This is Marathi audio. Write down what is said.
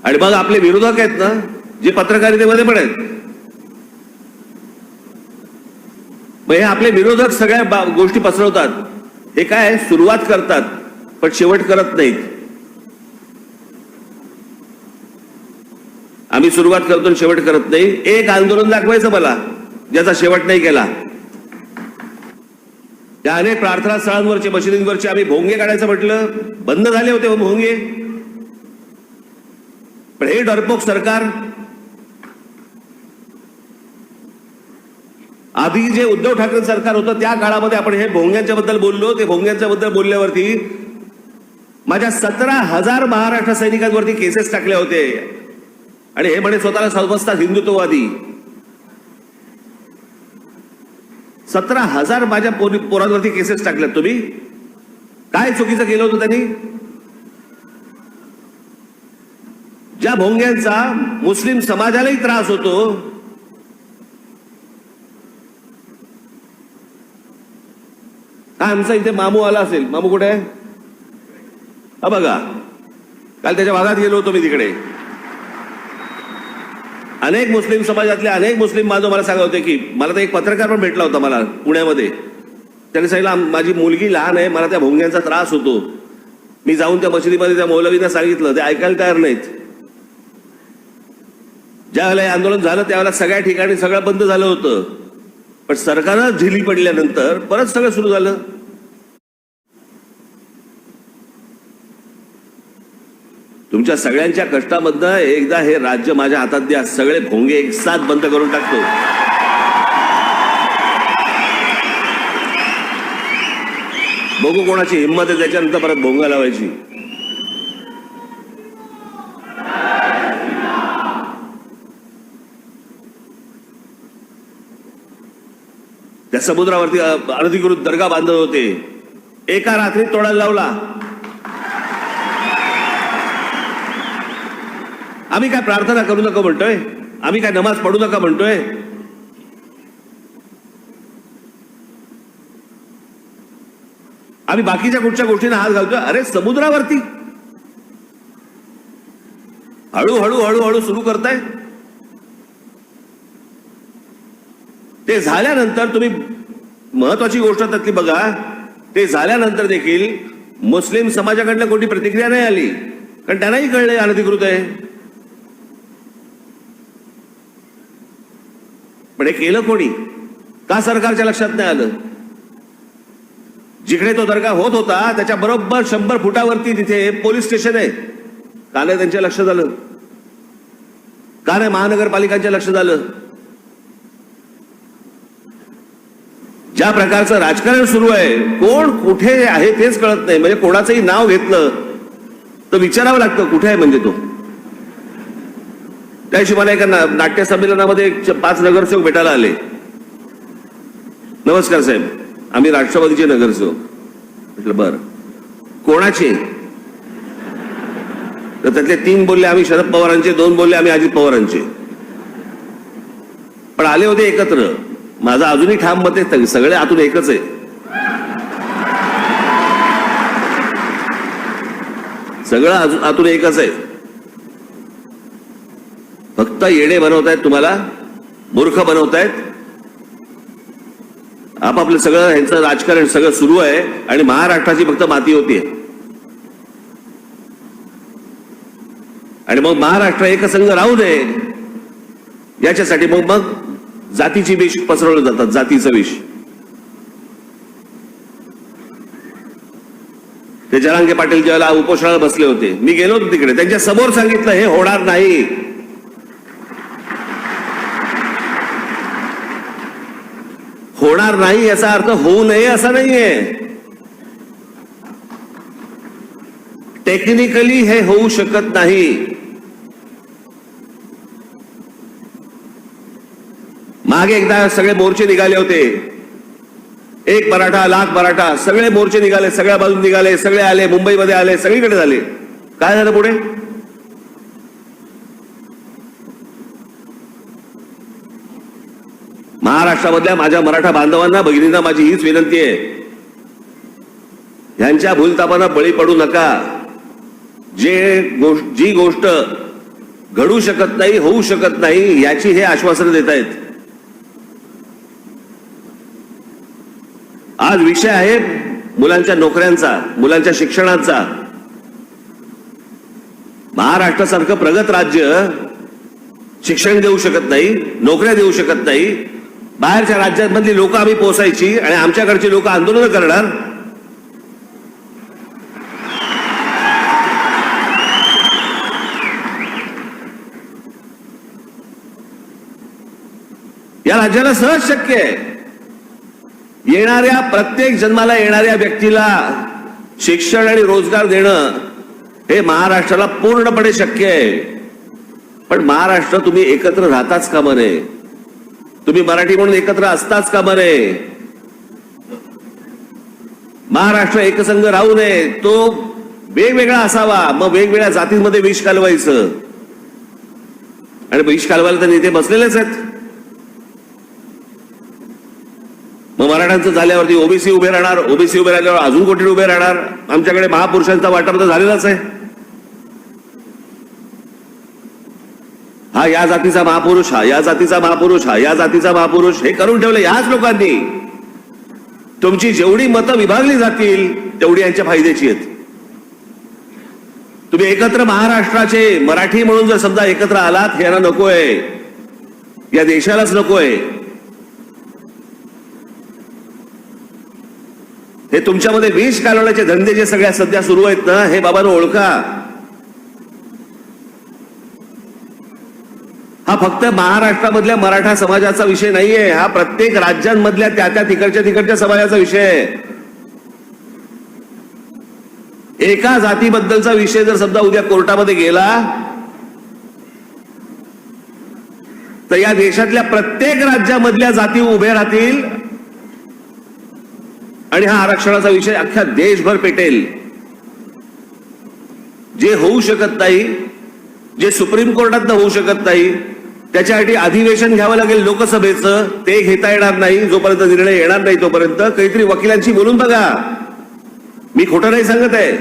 आणि मग आपले विरोधक आहेत ना, जे पत्रकारितेमध्ये पण आहेत, मग हे आपले विरोधक सगळ्या गोष्टी पसरवतात. हे काय सुरुवात करतात पण शेवट करत नाहीत. आम्ही सुरुवात करतो आणि शेवट करत नाही. एक आंदोलन दाखवायचं मला ज्याचा शेवट नाही केला. त्या अनेक प्रार्थना स्थळांवरचे मशिदींवरचे आम्ही भोंगे काढायचं म्हटलं, बंद झाले होते हो भोंगे. पण हे डरपोक सरकार, आधी जे उद्धव ठाकरे सरकार होतं त्या काळामध्ये आपण हे भोंग्यांच्या बद्दल बोललो. ते भोंग्यांच्या बद्दल बोलल्यावरती माझ्या 17,000 महाराष्ट्र सैनिकांवरती केसेस टाकले होते. आणि हे म्हणे स्वतःला समजतात हिंदुत्ववादी. 17,000 माझ्या पोरांवरती केसेस टाकल्यात. तुम्ही काय चुकीचं केलं होतं त्यांनी? ज्या भोंग्यांचा मुस्लिम समाजालाही त्रास होतो, काय आमचा इथे मामू आला असेल. मामू कुठे आहे? हा बघा, काल त्याच्या भागात गेलो होतो मी. तिकडे अनेक मुस्लिम समाजातले अनेक मुस्लिम बांधव मला सांगत होते की मला तर एक पत्रकार पण भेटला होता मला पुण्यामध्ये. त्याने सांगितलं माझी मुलगी लहान आहे, मला त्या भोंग्यांचा त्रास होतो. मी जाऊन त्या मशिदीमध्ये त्या मौलवींना सांगितलं, ते ऐकायला तयार नाहीत. ज्यावेळेला हे आंदोलन झालं त्यावेळेला सगळ्या ठिकाणी सगळं बंद झालं होतं. पण सरकारनं ढिली पडल्यानंतर परत सगळं सुरू झालं. तुमच्या सगळ्यांच्या कष्टामधनं एकदा हे राज्य माझ्या हातात द्या, सगळे भोंगे एक साथ बंद करून टाकतो. बघू कोणाची हिंमत आहे त्याच्यानंतर परत भोंगा लावायची. त्या समुद्रावरती अनधिकृत दर्गा बांधत होते, एका रात्रीत तोडायला लावला. आम्ही काय प्रार्थना करू नका म्हणतोय? आम्ही काय नमाज पढू नका म्हणतोय? आम्ही बाकीच्या कुठच्या गोष्टींना हात घालतोय? अरे समुद्रावरती हळूहळू हळूहळू सुरू करताय. ते झाल्यानंतर तुम्ही महत्वाची गोष्ट त्यातली बघा, ते झाल्यानंतर देखील मुस्लिम समाजाकडनं कोणती प्रतिक्रिया नाही आली, कारण त्यांनाही कळलंय अनधिकृत आहे. पण हे केलं कोणी? का सरकारच्या लक्षात नाही आलं? जिकडे तो दर्गा होत होता त्याच्या बरोबर 100 फुटावरती तिथे पोलीस स्टेशन आहे. का नाही त्यांच्या लक्षात आलं? का नाही महानगरपालिकांच्या लक्षात आलं? ज्या प्रकारचं राजकारण सुरू आहे, कोण कुठे आहे तेच कळत नाही. म्हणजे कोणाचंही नाव घेतलं तर विचारावं लागतं कुठे आहे म्हणजे तो. त्याशी मला एका नाट्य संमेलनामध्ये 5 नगरसेवक भेटायला आले. नमस्कार साहेब, आम्ही राष्ट्रवादीचे नगरसेवक. म्हटलं बरं, कोणाचे? तर त्यातले 3 बोलले आम्ही शरद पवारांचे, 2 बोलले आम्ही अजित पवारांचे. पण आले होते एकत्र. माझा अजूनही ठाम मत आहे सगळे आतून एकच आहे. सगळं आतून एकच आहे. फक्त येडे बनवतायत, तुम्हाला मूर्ख बनवतायत. आपापलं सगळं ह्यांचं राजकारण सगळं सुरू आहे आणि महाराष्ट्राची फक्त माती होतीये. आणि मग महाराष्ट्र एकसंघ राहू नये याच्यासाठी मग जातीची विष पसरवलं जातात, जातीचं विष. ते जरांगे पाटील ज्याला उपोषणाला बसले होते, मी गेलो होतो तिकडे, त्यांच्या समोर सांगितलं हे होणार नाही. होणार नाही याचा अर्थ होऊ नये असा नाहीये. टेक्निकली हे होऊ शकत नाही. मागे एकदा सगळे मोर्चे निघाले होते, 1 मराठा लाख मराठा, सगळे मोर्चे निघाले, सगळ्या बाजून निघाले, सगळे आले, मुंबईमध्ये आले, सगळीकडे झाले. काय झालं पुढे? महाराष्ट्रामधल्या माझ्या मराठा बांधवांना, भगिनींना माझी हीच विनंती आहे, ह्यांच्या भूलतापांना बळी पडू नका. जी गोष्ट घडू शकत नाही, होऊ शकत नाही, याची हे आश्वासन देत आहेत. आज विषय आहे मुलांच्या नोकऱ्यांचा, मुलांच्या शिक्षणाचा. महाराष्ट्रासारखं प्रगत राज्य शिक्षण देऊ शकत नाही, नोकऱ्या देऊ शकत नाही. बाहेरच्या राज्यांमधली लोक आम्ही पोसायची आणि आमच्याकडची लोक आंदोलन करणार. या राज्याला सहज शक्य आहे. येणाऱ्या प्रत्येक जन्माला येणाऱ्या व्यक्तीला शिक्षण आणि रोजगार देणं हे महाराष्ट्राला पूर्णपणे शक्य आहे. पण महाराष्ट्र तुम्ही एकत्र राहताच कामा नये, तुम्ही मराठी म्हणून एकत्र असताच कामा नये. महाराष्ट्र एकसंघ राहू नये, तो वेगवेगळा असावा. मग वेगवेगळ्या जातींमध्ये विष कालवायचं, आणि विष कालवायला तर नेते बसलेलेच आहेत. मग मराठ्यांचं झाल्यावरती ओबीसी उभे राहणार, ओबीसी उभे राहिल्यावर अजून कोटी उभे राहणार. आमच्याकडे महापुरुषांचा वाटप तर झालेलाच आहे. हा या जातीचा महापुरुष, हा या जातीचा महापुरुष, हा या जातीचा महापुरुष, हे करून ठेवलं याच लोकांनी. तुमची जेवढी मतं विभागली जातील तेवढी यांच्या फायद्याची आहेत. तुम्ही एकत्र महाराष्ट्राचे मराठी म्हणून जर समजा एकत्र आलात, हे यांना नकोय, या देशालाच नकोय. हे तुमच्यामध्ये विष कालवण्याचे धंदे जे सगळ्या सध्या सुरू आहेत ना, हे बाबांनो ओळखा. हा फक्त महाराष्ट्रामधल्या मराठा समाजाचा विषय नाहीये, हा प्रत्येक राज्यांमधल्या त्या तिकडच्या समाजाचा विषय आहे. एका जातीबद्दलचा विषय जर समजा उद्या कोर्टामध्ये गेला तर या देशातल्या प्रत्येक राज्यामधल्या जाती उभे राहतील आणि हा आरक्षणाचा विषय अख्ख्या देशभर पेटेल. जे होऊ शकत नाही, जे सुप्रीम कोर्टात होऊ शकत नाही, त्याच्यासाठी अधिवेशन घ्यावं लागेल लोकसभेचं. ते घेता येणार नाही जोपर्यंत निर्णय येणार नाही तोपर्यंत. काहीतरी वकिलांशी बोलून बघा, मी खोटं नाही सांगत आहे.